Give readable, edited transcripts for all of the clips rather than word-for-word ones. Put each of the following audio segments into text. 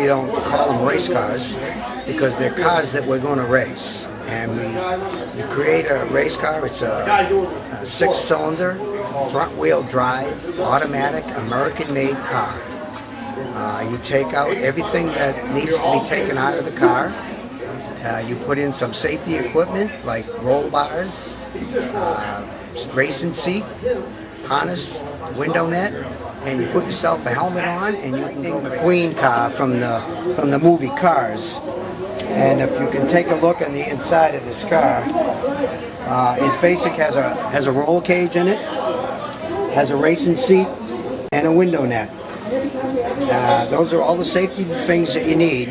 we don't call them race cars because they're cars that we're going to race. And we create a race car. It's a six-cylinder, front-wheel drive, automatic, American-made car. You take out everything that needs to be taken out of the car. You put in some safety equipment like roll bars, racing seat, harness, window net, and you put yourself a helmet on, and you can take the Queen car from the movie Cars. And if you can take a look on the inside of this car, it's basic, has a roll cage in it, has a racing seat, and a window net. Those are all the safety things that you need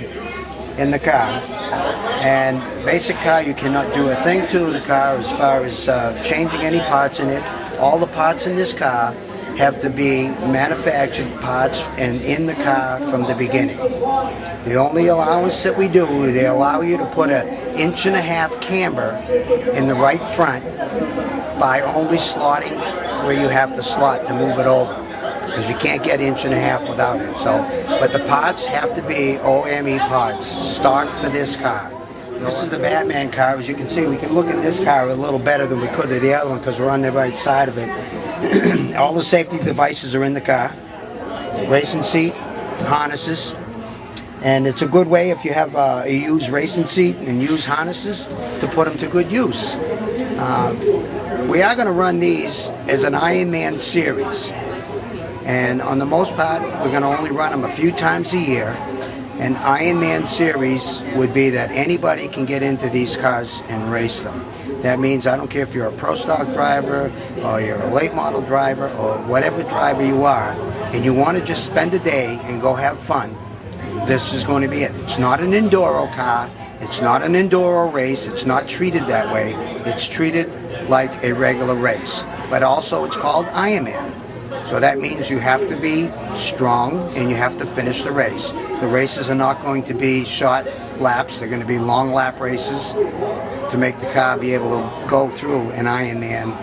in the car. And basic car, you cannot do a thing to the car as far as changing any parts in it. All the parts in this car have to be manufactured parts and in the car from the beginning. The only allowance that we do is they allow you to put an 1.5 inch camber in the right front by only slotting where you have to slot to move it over, because you can't get 1.5 inches without it. So, but the parts have to be OME parts, stocked for this car. This is the Batman car. As you can see, we can look at this car a little better than we could at the other one because we're on the right side of it. All the safety devices are in the car. Racing seat, harnesses. And it's a good way if you have a used racing seat and used harnesses to put them to good use. We are going to run these as an Ironman series. And on the most part, we're going to only run them a few times a year. An Ironman series would be that anybody can get into these cars and race them. That means I don't care if you're a pro stock driver or you're a late model driver or whatever driver you are, and you want to just spend a day and go have fun, this is going to be it. It's not an enduro car. It's not an enduro race. It's not treated that way. It's treated like a regular race. But also it's called Ironman. So that means you have to be strong and you have to finish the race. The races are not going to be short laps. They're going to be long lap races to make the car be able to go through an Ironman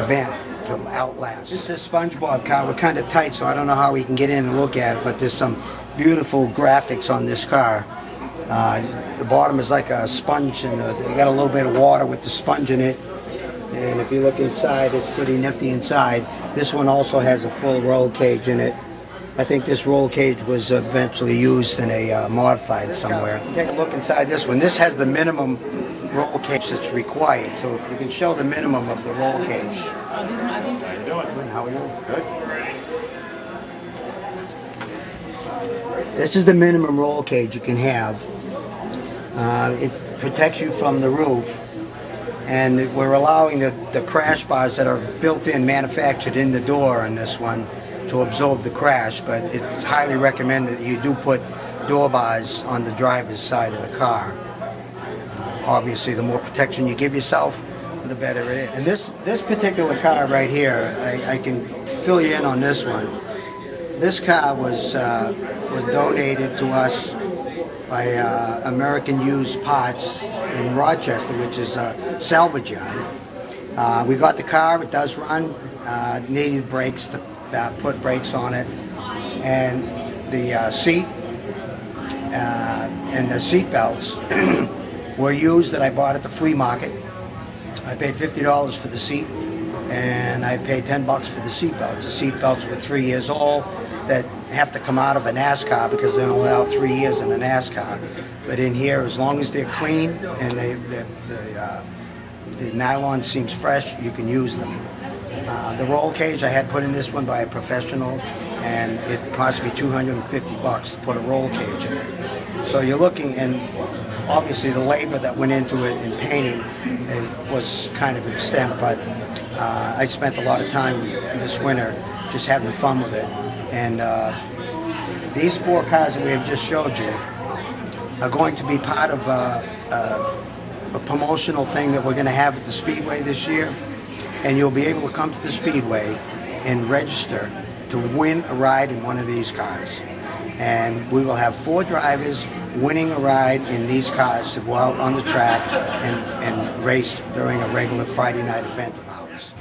event to outlast. This is a SpongeBob car. We're kind of tight, so I don't know how we can get in and look at it, but there's some beautiful graphics on this car. The bottom is like a sponge, and they got a little bit of water with the sponge in it. And if you look inside, it's pretty nifty inside. This one also has a full roll cage in it. I think this roll cage was eventually used in a modified somewhere. Take a look inside this one. This has the minimum roll cage that's required. So if we can show the minimum of the roll cage. How you doing? How are you? Good. This is the minimum roll cage you can have. It protects you from the roof. And we're allowing the crash bars that are built in, manufactured in the door on this one to absorb the crash, but it's highly recommended that you do put door bars on the driver's side of the car. Obviously, the more protection you give yourself, the better it is. And this particular car right here, I can fill you in on this one. This car was donated to us by American Used Parts in Rochester, which is a salvage yard. We got the car, it does run, needed brakes to put brakes on it, and the seat and the seat belts were used that I bought at the flea market. I paid $50 for the seat, and I paid $10 for the seat belts. The seat belts were 3 years old that have to come out of a NASCAR because they're only allowed 3 years in a NASCAR. But in here, as long as they're clean and the nylon seems fresh, you can use them. The roll cage I had put in this one by a professional, and it cost me $250 to put a roll cage in it. So you're looking, and obviously the labor that went into it in painting, it was kind of extent, but I spent a lot of time this winter just having fun with it. And these 4 cars that we have just showed you are going to be part of a promotional thing that we're going to have at the Speedway this year. And you'll be able to come to the Speedway and register to win a ride in one of these cars. And we will have 4 drivers winning a ride in these cars to go out on the track and race during a regular Friday night event of ours.